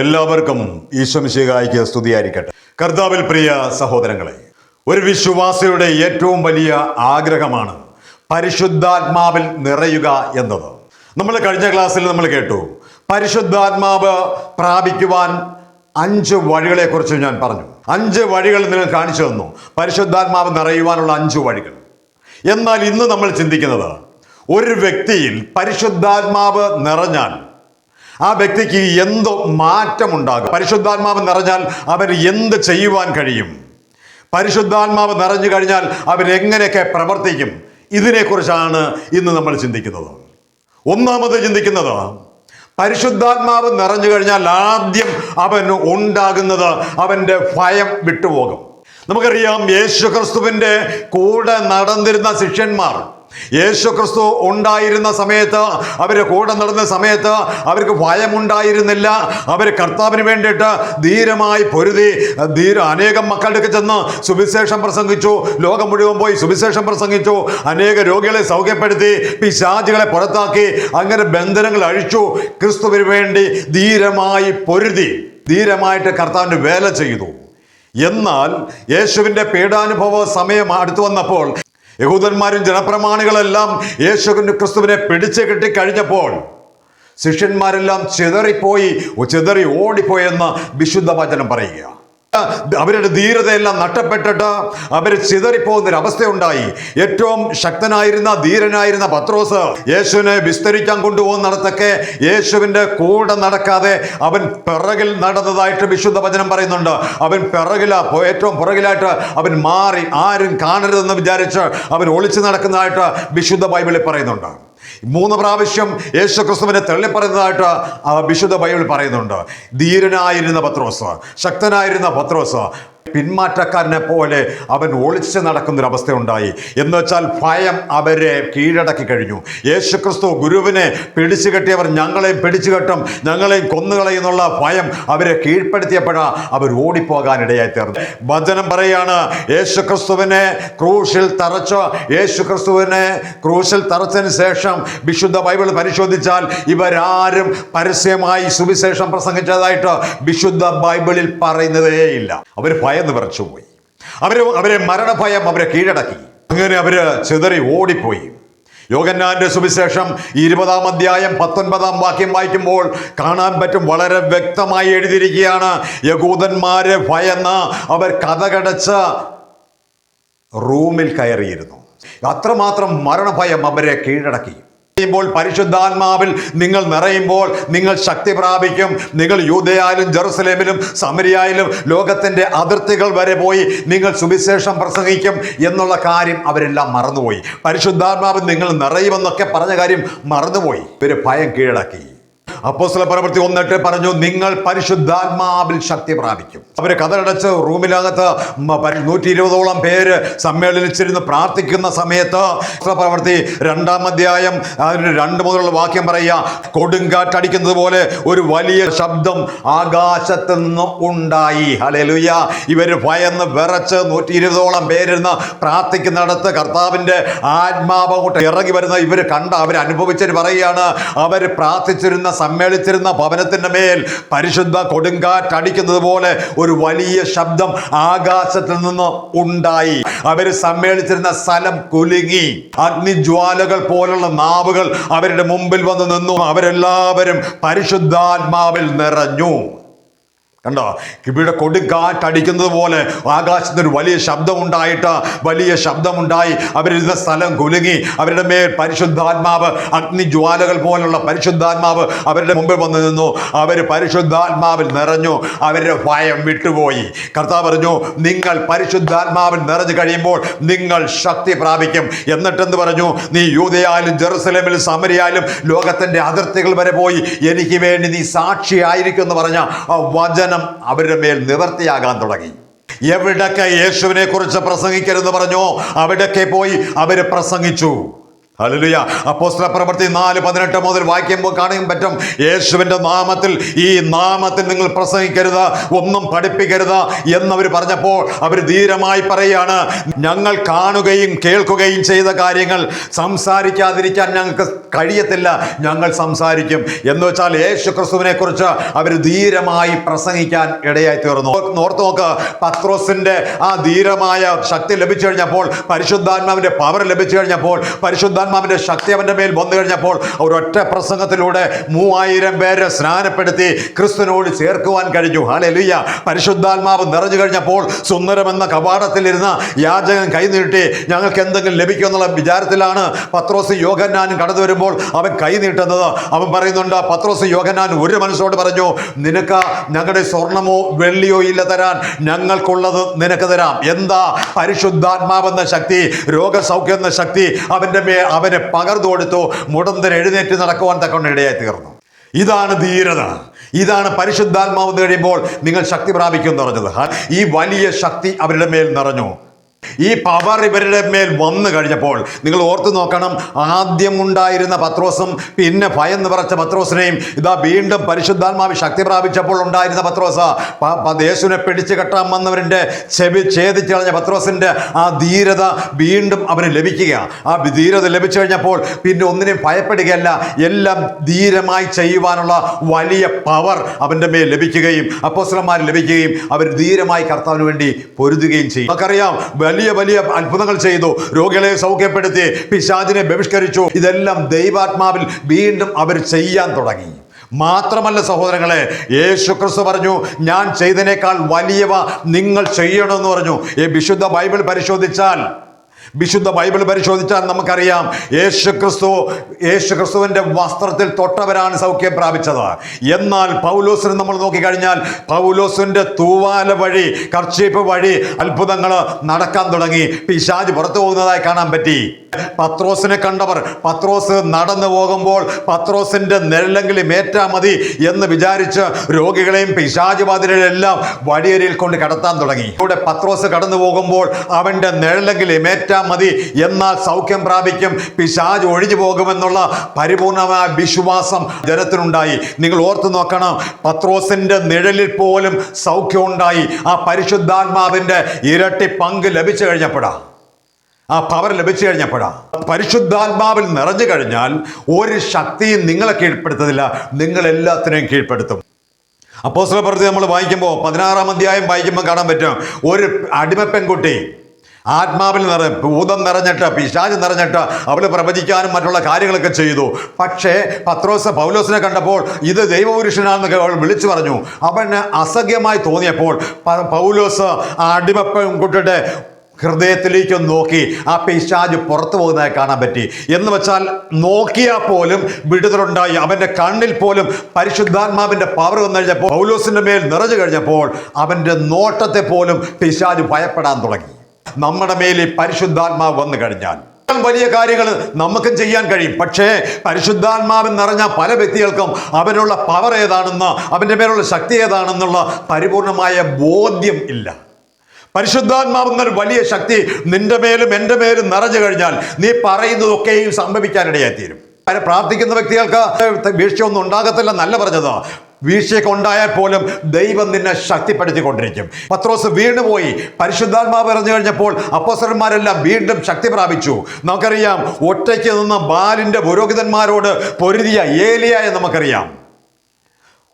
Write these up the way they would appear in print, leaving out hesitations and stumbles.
എല്ലാവർക്കും ഈശ്വമിശിഹായിക്ക് സ്തുതിയായിരിക്കട്ടെ. കർത്താവിൽ പ്രിയ സഹോദരങ്ങളെ, ഒരു വിശ്വാസിയുടെ ഏറ്റവും വലിയ ആഗ്രഹമാണ് പരിശുദ്ധാത്മാവിൽ നിറയുക എന്നത്. നമ്മൾ കഴിഞ്ഞ ക്ലാസ്സിൽ നമ്മൾ കേട്ടു, പരിശുദ്ധാത്മാവ് പ്രാപിക്കുവാൻ 5 വഴികളെക്കുറിച്ച് ഞാൻ പറഞ്ഞു. 5 വഴികൾ നിങ്ങൾ കാണിച്ചു തന്നു, പരിശുദ്ധാത്മാവ് നിറയുവാനുള്ള 5 വഴികൾ. എന്നാൽ ഇന്ന് നമ്മൾ ചിന്തിക്കുന്നത്, ഒരു വ്യക്തിയിൽ പരിശുദ്ധാത്മാവ് നിറഞ്ഞാൽ ആ വ്യക്തിക്ക് എന്തോ മാറ്റമുണ്ടാകും. പരിശുദ്ധാത്മാവ് നിറഞ്ഞാൽ അവൻ എന്ത് ചെയ്യുവാൻ കഴിയും, പരിശുദ്ധാത്മാവ് നിറഞ്ഞു കഴിഞ്ഞാൽ അവൻ എങ്ങനെയൊക്കെ പ്രവർത്തിക്കും, ഇതിനെക്കുറിച്ചാണ് ഇന്ന് നമ്മൾ ചിന്തിക്കുന്നത്. ഒന്നാമത് ചിന്തിക്കുന്നത്, പരിശുദ്ധാത്മാവ് നിറഞ്ഞു കഴിഞ്ഞാൽ ആദ്യം അവന് ഉണ്ടാകുന്നത് അവൻ്റെ ഭയം വിട്ടുപോകും. നമുക്കറിയാം, യേശുക്രിസ്തുവിൻ്റെ കൂടെ നടന്നിരുന്ന ശിഷ്യന്മാർ, യേശുക്രിസ്തു ഉണ്ടായിരുന്ന സമയത്ത്, അവരുടെ കൂടെ നടന്ന സമയത്ത് അവർക്ക് ഭയമുണ്ടായിരുന്നില്ല. അവർ കർത്താവിന് വേണ്ടിയിട്ട് ധീരമായി പൊരുതി അനേകം മക്കളുടെ ചെന്ന് സുവിശേഷം പ്രസംഗിച്ചു. ലോകം മുഴുവൻ പോയി സുവിശേഷം പ്രസംഗിച്ചു. അനേക രോഗികളെ സൗഖ്യപ്പെടുത്തി, പിശാചുകളെ പുറത്താക്കി, അങ്ങനെ ബന്ധനങ്ങൾ അഴിച്ചു. ക്രിസ്തുവിന് വേണ്ടി ധീരമായി പൊരുതി, ധീരമായിട്ട് കർത്താവിൻ്റെ വേല ചെയ്തു. എന്നാൽ യേശുവിൻ്റെ പീഡാനുഭവ സമയം അടുത്തു വന്നപ്പോൾ യഹൂദന്മാരും ജനപ്രമാണികളെല്ലാം യേശുവിൻ്റെ ക്രിസ്തുവിനെ പിടിച്ചു കെട്ടിക്കഴിഞ്ഞപ്പോൾ ശിഷ്യന്മാരെല്ലാം ചിതറി ഓടിപ്പോയെന്ന് വിശുദ്ധ വചനം പറയുക. അവരുടെ ധീരതയെല്ലാം നഷ്ടപ്പെട്ടിട്ട് അവർ ചിതറിപ്പോകുന്നൊരവസ്ഥയുണ്ടായി. ഏറ്റവും ശക്തനായിരുന്ന ധീരനായിരുന്ന പത്രോസ് യേശുവിനെ വിസ്തരിക്കാൻ കൊണ്ടുപോകുന്നിടത്തൊക്കെ യേശുവിൻ്റെ കൂടെ നടക്കാതെ അവൻ പിറകിൽ നടന്നതായിട്ട് വിശുദ്ധ വചനം പറയുന്നുണ്ട്. അവൻ ഏറ്റവും പുറകിലായിട്ട് അവൻ മാറി, ആരും കാണരുതെന്ന് വിചാരിച്ച് അവൻ ഒളിച്ചു നടക്കുന്നതായിട്ട് വിശുദ്ധ ബൈബിളിൽ പറയുന്നുണ്ട്. 3 പ്രാവശ്യം യേശു ക്രിസ്തുവിനെ തള്ളിപ്പറയുന്നതായിട്ട് വിശുദ്ധ ബൈബിൾ പറയുന്നുണ്ട്. ധീരനായിരുന്ന പത്രോസ്, ശക്തനായിരുന്ന പത്രോസ് പിന്മാറ്റക്കാരനെ പോലെ അവൻ ഒളിച്ച് നടക്കുന്നൊരവസ്ഥയുണ്ടായി. എന്ന് വെച്ചാൽ ഭയം അവരെ കീഴടക്കി കഴിഞ്ഞു. യേശുക്രിസ്തു ഗുരുവിനെ പിടിച്ചു കെട്ടിയവർ ഞങ്ങളെയും പിടിച്ചു കെട്ടും, ഞങ്ങളെയും കൊന്നുകളയുന്നുള്ള ഭയം അവരെ കീഴ്പ്പെടുത്തിയപ്പോഴാണ് അവർ ഓടിപ്പോകാനിടയായി തീർന്നു. വചനം പറയാണ്, യേശുക്രിസ്തുവിനെ ക്രൂശിൽ തറച്ചതിന് ശേഷം വിശുദ്ധ ബൈബിൾ പരിശോധിച്ചാൽ ഇവരാരും പരസ്യമായി സുവിശേഷം പ്രസംഗിച്ചതായിട്ട് വിശുദ്ധ ബൈബിളിൽ പറയുന്നതേയില്ല. അവർ ഭയന്ന് വിറച്ചുപോയി. അവരെ മരണഭയം അവരെ കീഴടക്കി. അങ്ങനെ അവര് ചിതറി ഓടിപ്പോയി. യോഹന്നാന്റെ സുവിശേഷം 20-ാം അധ്യായം 19-ാം വാക്യം വായിക്കുമ്പോൾ കാണാൻ പറ്റും, വളരെ വ്യക്തമായി എഴുതിയിരിക്കുകയാണ്, യഹൂദന്മാരെ ഭയന്ന് അവർ കതകടച്ച് റൂമിൽ കയറിയിരുന്നു. അത്രമാത്രം മരണഭയം അവരെ കീഴടക്കി. പരിശുദ്ധാത്മാവിൽ നിങ്ങൾ നിറയുമ്പോൾ നിങ്ങൾ ശക്തി പ്രാപിക്കും. നിങ്ങൾ യൂദയായാലും ജെറുസലേമിലും സമരിയായാലും ലോകത്തിന്റെ അതിർത്തികൾ വരെ പോയി നിങ്ങൾ സുവിശേഷം പ്രസംഗിക്കും എന്നുള്ള കാര്യം അവരെല്ലാം മറന്നുപോയി. പരിശുദ്ധാത്മാവിൽ നിങ്ങൾ നിറയുമെന്നൊക്കെ പറഞ്ഞ കാര്യം മറന്നുപോയി. ഇവര് ഭയം കീഴടക്കി. അപ്പോസ്തല പ്രവൃത്തി 1:8 പറഞ്ഞു, നിങ്ങൾ പരിശുദ്ധാത്മാവിൽ ശക്തി പ്രാപിക്കും. അവര് കതകടച്ച് റൂമിനകത്ത് 120ഓളം പേര് സമ്മേളിച്ചിരുന്ന് പ്രാർത്ഥിക്കുന്ന സമയത്ത് പ്രവൃത്തി 2-ാം അധ്യായം 2 മുതലുള്ള വാക്യം പറയുക, കൊടുങ്കാറ്റടിക്കുന്നത് പോലെ ഒരു വലിയ ശബ്ദം ആകാശത്ത് നിന്ന് ഉണ്ടായി. ഹല്ലേലൂയ. ഇവര് ഭയന്ന് വിറച്ച് 120ഓളം പേരിരുന്ന് പ്രാർത്ഥിക്കുന്നിടത്ത് കർത്താവിന്റെ ആത്മാവ് അങ്ങോട്ട് ഇറങ്ങി വരുന്ന ഇവര് അവരനുഭവിച്ചവർ പറയുകയാണ്, അവര് പ്രാർത്ഥിച്ചിരുന്ന സമ്മേളിച്ചിരുന്ന ഭവനത്തിന്റെ മേൽ പരിശുദ്ധ കൊടുങ്കാറ്റടിക്കുന്നത് പോലെ ഒരു വലിയ ശബ്ദം ആകാശത്തിൽ നിന്ന് ഉണ്ടായി. അവര് സമ്മേളിച്ചിരുന്ന സ്ഥലം കുലുങ്ങി. അഗ്നിജ്വാലകൾ പോലുള്ള നാവുകൾ അവരുടെ മുമ്പിൽ വന്ന് നിന്നു. അവരെല്ലാവരും പരിശുദ്ധാത്മാവിൽ നിറഞ്ഞു. കണ്ടോ, ഇവിടെ കൊടുങ്കാറ്റടിക്കുന്നത് പോലെ ആകാശത്തൊരു വലിയ ശബ്ദമുണ്ടായി. അവരിരുന്ന സ്ഥലം കുലുങ്ങി. അവരുടെ മേൽ പരിശുദ്ധാത്മാവ്, അഗ്നിജ്വാലകൾ പോലുള്ള പരിശുദ്ധാത്മാവ് അവരുടെ മുമ്പിൽ വന്ന് നിന്നു. അവർ പരിശുദ്ധാത്മാവിൽ നിറഞ്ഞു. അവരുടെ ഭയം വിട്ടുപോയി. കർത്താവ് പറഞ്ഞു, നിങ്ങൾ പരിശുദ്ധാത്മാവിൽ നിറഞ്ഞു കഴിയുമ്പോൾ നിങ്ങൾ ശക്തി പ്രാപിക്കും. എന്നിട്ടെന്ന് പറഞ്ഞു, നീ യൂദയായാലും ജെറുസലേമിലും സമരിയായാലും ലോകത്തിന്റെ അതിർത്തികൾ വരെ പോയി എനിക്ക് വേണ്ടി നീ സാക്ഷിയായിരിക്കും എന്ന് പറഞ്ഞ ആ വചനം അവരുടെ മേൽ നിവർത്തിയാകാൻ തുടങ്ങി. എവിടൊക്കെ യേശുവിനെ കുറിച്ച് പ്രസംഗിക്കരുതെന്ന് പറഞ്ഞോ അവിടൊക്കെ പോയി അവര് പ്രസംഗിച്ചു. ഹല്ലേലൂയ. അപ്പോസ്തല പ്രവൃത്തി 4:18 മുതൽ വായിക്കുമ്പോൾ കാണാൻ പറ്റും, യേശുവിൻ്റെ നാമത്തിൽ, ഈ നാമത്തിൽ നിങ്ങൾ പ്രസംഗിക്കരുത്, ഒന്നും പഠിപ്പിക്കരുത് എന്നവർ പറഞ്ഞപ്പോൾ അവർ ധീരമായി പറയുകയാണ്, ഞങ്ങൾ കാണുകയും കേൾക്കുകയും ചെയ്ത കാര്യങ്ങൾ സംസാരിക്കാതിരിക്കാൻ ഞങ്ങൾക്ക് കഴിയത്തില്ല, ഞങ്ങൾ സംസാരിക്കും എന്ന് വെച്ചാൽ യേശു ക്രിസ്തുവിനെ കുറിച്ച് അവർ ധീരമായി പ്രസംഗിക്കാൻ ഇടയായി തീർന്നു. ഓർത്ത് നോക്ക്, പത്രോസിന്റെ ആ ധീരമായ ശക്തി ലഭിച്ചു കഴിഞ്ഞപ്പോൾ, പരിശുദ്ധാത്മാവിന്റെ പവർ ലഭിച്ചു കഴിഞ്ഞപ്പോൾ, പരിശുദ്ധാത്മാവിന്റെ ശക്തി അവന്റെ മേൽ വന്നു കഴിഞ്ഞപ്പോൾ, ഒരൊറ്റ പ്രസംഗത്തിലൂടെ 3000 പേരെ സ്നാനപ്പെടുത്തി ക്രിസ്തുവിനോട് ചേർക്കുവാൻ കഴിഞ്ഞു. ഹല്ലേലൂയ. പരിശുദ്ധാത്മാവ് നിറഞ്ഞു കഴിഞ്ഞപ്പോൾ സുന്ദരമെന്ന കവാടത്തിലിരുന്ന യാചകൻ കൈനീട്ടി ഞങ്ങൾക്ക് എന്തെങ്കിലും ലഭിക്കുമെന്നുള്ള വിചാരത്തിലാണ് പത്രോസ് യോഹന്നാനും കടന്നു വരുമ്പോൾ അവൻ കൈ നീട്ടുന്നത്. അവൻ പറയുന്നുണ്ട്, പത്രോസ് യോഹന്നാൻ ഒരു മനസ്സോട് പറഞ്ഞു, നിനക്ക് ഞങ്ങളുടെ സ്വർണമോ വെള്ളിയോ ഇല്ല തരാൻ, ഞങ്ങൾക്കുള്ളത് നിനക്ക് തരാം. എന്താ? പരിശുദ്ധാത്മാവെന്ന ശക്തി, രോഗസൗഖ്യം എന്ന ശക്തി അവനെ പകർന്നു കൊടുത്തു. മുടന്തൻ എഴുന്നേറ്റ് നടക്കുവാൻ തക്കൊണ്ട് ഇടയായി തീർന്നു. ഇതാണ് ധീരത. ഇതാണ് പരിശുദ്ധാത്മാവ് കഴിയുമ്പോൾ നിങ്ങൾ ശക്തി പ്രാപിക്കും എന്ന് പറഞ്ഞത്. ഈ വലിയ ശക്തി അവരുടെ മേൽ നിറഞ്ഞു. ഈ പവർ ഇവരുടെ മേൽ വന്നു കഴിഞ്ഞപ്പോൾ നിങ്ങൾ ഓർത്തു നോക്കണം, ആദ്യം ഉണ്ടായിരുന്ന പത്രോസും പിന്നെ ഭയന്ന് പറച്ച പത്രോസിനെയും ഇതാ വീണ്ടും പരിശുദ്ധാത്മാവ് ശക്തി പ്രാപിച്ചപ്പോൾ ഉണ്ടായിരുന്ന പത്രോസ്, യേശുവിനെ പിടിച്ചു കെട്ടാൻ വന്നവരുടെ ചെവി ഛേദിച്ചു കളഞ്ഞ പത്രോസിന്റെ ആ ധീരത വീണ്ടും അവന് ലഭിക്കുക. ആ ധീരത ലഭിച്ചു കഴിഞ്ഞപ്പോൾ പിന്നെ ഒന്നിനെയും ഭയപ്പെടുകയല്ല, എല്ലാം ധീരമായി ചെയ്യുവാനുള്ള വലിയ പവർ അവന്റെ മേൽ ലഭിക്കുകയും അപ്പോസ്തലന്മാർ ലഭിക്കുകയും അവർ ധീരമായി കർത്താവിന് വേണ്ടി പൊരുതുകയും ചെയ്യും. നമുക്കറിയാം, വലിയ വലിയ അത്ഭുതങ്ങൾ ചെയ്തു, രോഗികളെ സൗഖ്യപ്പെടുത്തി, പിശാചിനെ ബഹിഷ്കരിച്ചു. ഇതെല്ലാം ദൈവാത്മാവിൽ വീണ്ടും അവർ ചെയ്യാൻ തുടങ്ങി. മാത്രമല്ല സഹോദരങ്ങളെ, യേശു ക്രിസ്തു പറഞ്ഞു, ഞാൻ ചെയ്തതിനേക്കാൾ വലിയവ നിങ്ങൾ ചെയ്യണമെന്ന് പറഞ്ഞു. ഈ വിശുദ്ധ ബൈബിൾ പരിശോധിച്ചാൽ നമുക്കറിയാം, യേശു ക്രിസ്തുവിന്റെ വസ്ത്രത്തിൽ തൊട്ടവരാണ് സൗഖ്യം പ്രാപിച്ചത്. എന്നാൽ പൗലോസിനെ നമ്മൾ നോക്കിക്കഴിഞ്ഞാൽ പൗലോസിന്റെ തൂവാല വഴി, കർച്ചീപ്പ് വഴി അത്ഭുതങ്ങൾ നടക്കാൻ തുടങ്ങി. പിശാച് പുറത്തു പോകുന്നതായി കാണാൻ പറ്റി. പത്രോസിനെ കണ്ടവർ, പത്രോസ് നടന്നു പോകുമ്പോൾ പത്രോസിന്റെ നിഴലെങ്കിലും ഏറ്റാ മതി എന്ന് വിചാരിച്ച് രോഗികളെയും പിശാചുബാധിതരെയും എല്ലാം വടിയരിയിൽ കൊണ്ട് കടത്താൻ തുടങ്ങി. ഇവിടെ പത്രോസ് കടന്നു പോകുമ്പോൾ അവന്റെ നിഴലെങ്കിലും ഏറ്റാ മതി, എന്നാൽ സൗഖ്യം പ്രാപിക്കും, പിശാച് ഒഴിഞ്ഞു പോകുമെന്നുള്ള പരിപൂർണമായ വിശ്വാസം ജനത്തിനുണ്ടായി. നിങ്ങൾ ഓർത്തു നോക്കണം, പത്രോസിന്റെ നിഴലിൽ പോലും സൗഖ്യം ഉണ്ടായി. ആ പരിശുദ്ധാത്മാവിന്റെ ഇരട്ടി പങ്ക് ലഭിച്ചു കഴിഞ്ഞപ്പോഴാണ്, ആ പവർ ലഭിച്ചു കഴിഞ്ഞപ്പോഴാണ്. പരിശുദ്ധാത്മാവിൽ നിറഞ്ഞു കഴിഞ്ഞാൽ ഒരു ശക്തിയും നിങ്ങളെ കീഴ്പ്പെടുത്തത്തില്ല, നിങ്ങൾ എല്ലാത്തിനെയും കീഴ്പ്പെടുത്തും. അപ്പോസ്തല പ്രവൃത്തി നമ്മൾ വായിക്കുമ്പോൾ 16-ാം അധ്യായം വായിക്കുമ്പോൾ കാണാൻ പറ്റും, ഒരു അടിമ പെൺകുട്ടി ആത്മാവിൽ ഭൂതം നിറഞ്ഞിട്ട്, പിശാച് നിറഞ്ഞിട്ട് അവൾ പ്രവചിക്കാനും മറ്റുള്ള കാര്യങ്ങളൊക്കെ ചെയ്തു. പക്ഷേ പൗലോസിനെ കണ്ടപ്പോൾ ഇത് ദൈവപുരുഷനാണെന്നൊക്കെ അവൾ വിളിച്ചു പറഞ്ഞു. അവന് അസഹ്യമായി തോന്നിയപ്പോൾ പൗലോസ് ആ അടിമ പെൺകുട്ടിയുടെ ഹൃദയത്തിലേക്ക് നോക്കി ആ പിശാച് പുറത്തു പോകുന്നതായി കാണാൻ പറ്റി. എന്ന് വെച്ചാൽ നോക്കിയാൽ പോലും വിടുതലുണ്ടായി. അവൻ്റെ കണ്ണിൽ പോലും പരിശുദ്ധാത്മാവിൻ്റെ പവർ വന്നു കഴിഞ്ഞപ്പോൾ, പൗലോസിൻ്റെ മേൽ നിറഞ്ഞു കഴിഞ്ഞപ്പോൾ അവൻ്റെ നോട്ടത്തെ പോലും പിശാച് ഭയപ്പെടാൻ തുടങ്ങി. നമ്മുടെ മേൽ ഈ പരിശുദ്ധാത്മാവ് വന്നു കഴിഞ്ഞാൽ വലിയ കാര്യങ്ങൾ നമുക്കും ചെയ്യാൻ കഴിയും. പക്ഷേ പരിശുദ്ധാത്മാവിൽ നിറഞ്ഞ പല വ്യക്തികൾക്കും അവനുള്ള പവർ ഏതാണെന്ന്, അവൻ്റെ മേലുള്ള ശക്തി ഏതാണെന്നുള്ള പരിപൂർണമായ ബോധ്യം ഇല്ല. പരിശുദ്ധാത്മാവ് എന്നൊരു വലിയ ശക്തി നിന്റെ മേലും എൻ്റെ മേലും നിറഞ്ഞു കഴിഞ്ഞാൽ നീ പറയുന്നതൊക്കെയും സംഭവിക്കാനിടയായിത്തീരും. പ്രാർത്ഥിക്കുന്ന വ്യക്തികൾക്ക് വീഴ്ചയൊന്നും ഉണ്ടാകത്തില്ല എന്നല്ല പറഞ്ഞത്. വീഴ്ചയൊക്കെ ഉണ്ടായാൽ പോലും ദൈവം നിന്നെ ശക്തിപ്പെടുത്തിക്കൊണ്ടിരിക്കും. പത്രോസ് വീണുപോയി. പരിശുദ്ധാത്മാവ് പറഞ്ഞു കഴിഞ്ഞപ്പോൾ അപ്പോസ്തലന്മാരെല്ലാം വീണ്ടും ശക്തി പ്രാപിച്ചു. നമുക്കറിയാം, ഒറ്റയ്ക്ക് നിന്ന് ബാലിൻ്റെ പുരോഹിതന്മാരോട് പൊരുതിയ ഏലിയായെ നമുക്കറിയാം.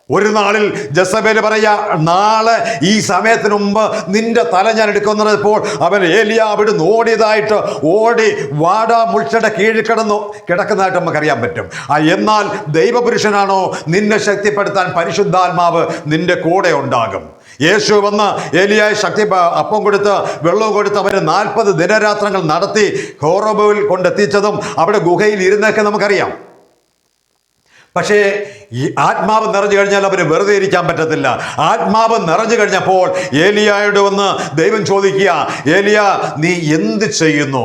ഒരു നാളിൽ ജസബേൽ പറയാ, നാളെ ഈ സമയത്തിന് മുമ്പ് നിന്റെ തല ഞാൻ എടുക്കുന്നപ്പോൾ അവൻ ഏലിയ അവിടുന്ന് ഓടി വാടാ മുൾച്ചയുടെ കീഴിൽ കിടക്കുന്നതായിട്ട് നമുക്കറിയാൻ പറ്റും. എന്നാൽ ദൈവപുരുഷനാണോ നിന്നെ ശക്തിപ്പെടുത്താൻ പരിശുദ്ധാത്മാവ് നിന്റെ കൂടെ ഉണ്ടാകും. യേശു വന്ന് ഏലിയായി ശക്തി അപ്പം കൊടുത്ത് വെള്ളവും കൊടുത്ത് അവന് 40 ദിനരാത്രങ്ങൾ നടത്തി ഹോറബിൽ കൊണ്ടെത്തിച്ചതും അവിടെ ഗുഹയിൽ ഇരുന്നൊക്കെ നമുക്കറിയാം. പക്ഷേ ഈ ആത്മാവ് നിറഞ്ഞു കഴിഞ്ഞാൽ അവന് വെറുതെ ഇരിക്കാൻ പറ്റത്തില്ല. ആത്മാവ് നിറഞ്ഞു കഴിഞ്ഞപ്പോൾ ഏലിയായോട് വന്ന് ദൈവം ചോദിക്കുക, ഏലിയ നീ എന്ത് ചെയ്യുന്നു?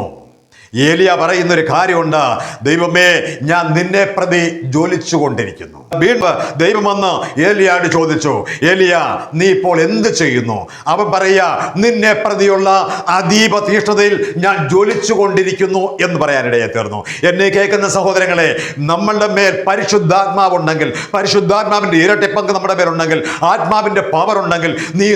ഏലിയ പറയുന്നൊരു കാര്യമുണ്ട്, ദൈവമേ ഞാൻ നിന്നെ പ്രതി ജ്വലിച്ചു കൊണ്ടിരിക്കുന്നു. വീണ്ടും ദൈവം വന്ന് ഏലിയാട് ചോദിച്ചു, ഏലിയ നീ ഇപ്പോൾ എന്ത് ചെയ്യുന്നു? അവൻ പറയാ, നിന്നെ പ്രതിയുള്ള അതീവ തീഷ്ണതയിൽ ഞാൻ ജ്വലിച്ചു കൊണ്ടിരിക്കുന്നു എന്ന് പറയാനിടയായി തീർന്നു. എന്നെ കേൾക്കുന്ന സഹോദരങ്ങളെ, നമ്മളുടെ മേൽ പരിശുദ്ധാത്മാവുണ്ടെങ്കിൽ, പരിശുദ്ധാത്മാവിന്റെ ഇരട്ടി പങ്ക് നമ്മുടെ മേലുണ്ടെങ്കിൽ, ആത്മാവിന്റെ പവർ ഉണ്ടെങ്കിൽ,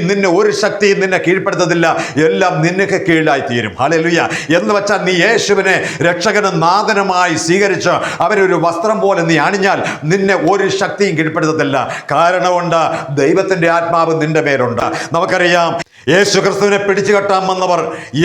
നിന്നെ ഒരു ശക്തിയും നിന്നെ കീഴ്പ്പെടുത്തത്തില്ല. എല്ലാം നിനക്ക് കീഴിലായി തീരും. ഹല്ലേലൂയ. എന്ന് വെച്ചാൽ നീ യേശുവിനെ രക്ഷകനും നാഥനുമായി സ്വീകരിച്ച് അവരൊരു വസ്ത്രം പോലെ നീ അണിഞ്ഞാൽ നിന്നെ ഒരു ശക്തിയും കീഴ്പ്പെടുത്തത്തില്ല. കാരണമുണ്ട്, ദൈവത്തിന്റെ ആത്മാവ് നിന്റെ മേലുണ്ട്. നമുക്കറിയാം, യേശു ക്രിസ്തുവിനെ പിടിച്ചു കെട്ടാമെന്നവർ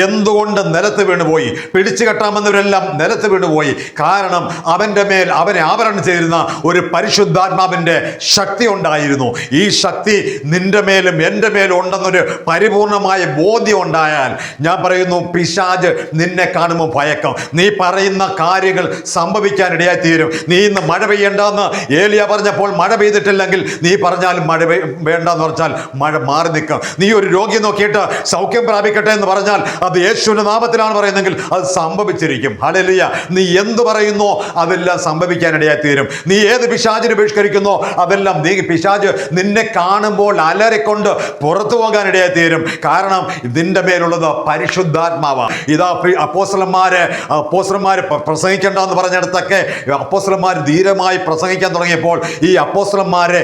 എന്തുകൊണ്ട് നിലത്ത് വീണുപോയി? പിടിച്ചു കെട്ടാമെന്നവരെല്ലാം നിലത്ത് വീണുപോയി. കാരണം അവന്റെ മേൽ അവനെ ആവരണം ചെയ്തിരുന്ന ഒരു പരിശുദ്ധാത്മാവിന്റെ ശക്തി ഉണ്ടായിരുന്നു. ഈ ശക്തി നിന്റെ മേലും എൻ്റെ മേലും ഉണ്ടെന്നൊരു പരിപൂർണമായ ബോധ്യം ഉണ്ടായാൽ, ഞാൻ പറയുന്നു, പിശാച് നിന്നെ കാണുമ്പോൾ ഭയക്കും. നീ പറയുന്ന കാര്യങ്ങൾ സംഭവിക്കാൻ ഇടയായി തീരും. നീ ഇന്ന് മഴ പെയ്യണ്ടെന്ന് ഏലിയ പറഞ്ഞപ്പോൾ മഴ പെയ്തിട്ടില്ലെങ്കിൽ നീ പറഞ്ഞാലും മഴ വേണ്ടെന്ന് പറഞ്ഞാൽ മഴ മാറി നിൽക്കും. നീ ഒരു രോഗി നോക്കിയിട്ട് സൗഖ്യം പ്രാപിക്കട്ടെ എന്ന് പറഞ്ഞാൽ അത് യേശുവിന്റെ നാമത്തിലാണ് പറയുന്നെങ്കിൽ അത് സംഭവിച്ചിരിക്കും. ഹല്ലേലൂയ. നീ എന്ത് പറയുന്നോ അതെല്ലാം സംഭവിക്കാനിടയായി തീരും. നീ ഏത് പിശാചിനെ ബഹിഷ്കരിക്കുന്നോ അതെല്ലാം പിശാച് നിന്നെ കാണുമ്പോൾ അലറിക്കൊണ്ട് പുറത്തു പോകാനിടയായി തീരും. കാരണം നിന്റെ മേലുള്ളത് പരിശുദ്ധാത്മാവാണ്. ഇതാ അപ്പോസ്തലന്മാര് പ്രസംഗിക്കേണ്ടെന്ന് പറഞ്ഞിടത്തൊക്കെ അപ്പോസ്തലന്മാർ ധീരമായി പ്രസംഗിക്കാൻ തുടങ്ങിയപ്പോൾ ഈ അപ്പോസ്തലന്മാരെ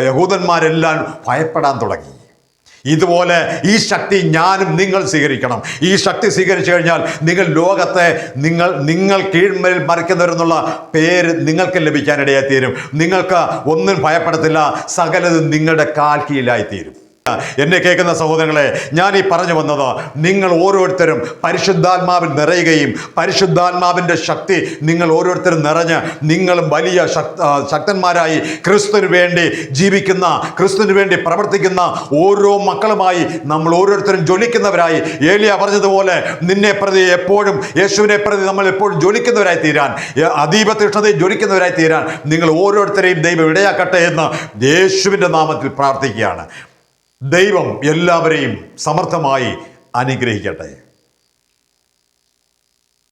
യഹൂദന്മാരെല്ലാം ഭയപ്പെടാൻ തുടങ്ങി. ഇതുപോലെ ഈ ശക്തി ഞാനും നിങ്ങൾ സ്വീകരിക്കണം. ഈ ശക്തി സ്വീകരിച്ചു കഴിഞ്ഞാൽ നിങ്ങൾ ലോകത്തെ നിങ്ങൾ കീഴ്മേൽ മറിക്കുന്നവരെന്നുള്ള പേര് നിങ്ങൾക്ക് ലഭിക്കാനിടയായി തീരും. നിങ്ങൾക്ക് ഒന്നും ഭയപ്പെടത്തില്ല. സകലതും നിങ്ങളുടെ കാൽ കീഴിലായി തീരും. എന്നെ കേൾക്കുന്ന സഹോദരങ്ങളെ, ഞാൻ ഈ പറഞ്ഞു വന്നത്, നിങ്ങൾ ഓരോരുത്തരും പരിശുദ്ധാത്മാവിൽ നിറയുകയും പരിശുദ്ധാത്മാവിൻ്റെ ശക്തി നിങ്ങൾ ഓരോരുത്തരും നിറഞ്ഞ് നിങ്ങളും വലിയ ശക്തന്മാരായി ക്രിസ്തുവിന് വേണ്ടി ജീവിക്കുന്ന, ക്രിസ്തുവിന് വേണ്ടി പ്രവർത്തിക്കുന്ന ഓരോ മക്കളുമായി നമ്മൾ ഓരോരുത്തരും ജ്വലിക്കുന്നവരായി, ഏലിയ പറഞ്ഞതുപോലെ നിന്നെ പ്രതി എപ്പോഴും, യേശുവിനെ പ്രതി നമ്മൾ എപ്പോഴും ജ്വലിക്കുന്നവരായി തീരാൻ, അതീവ തീഷ്ണതയിൽ ജ്വലിക്കുന്നവരായി തീരാൻ നിങ്ങൾ ഓരോരുത്തരെയും ദൈവം ഇടയാക്കട്ടെ എന്ന് യേശുവിൻ്റെ നാമത്തിൽ പ്രാർത്ഥിക്കുകയാണ്. ദൈവം എല്ലാവരെയും സമർത്ഥമായി അനുഗ്രഹിക്കട്ടെ.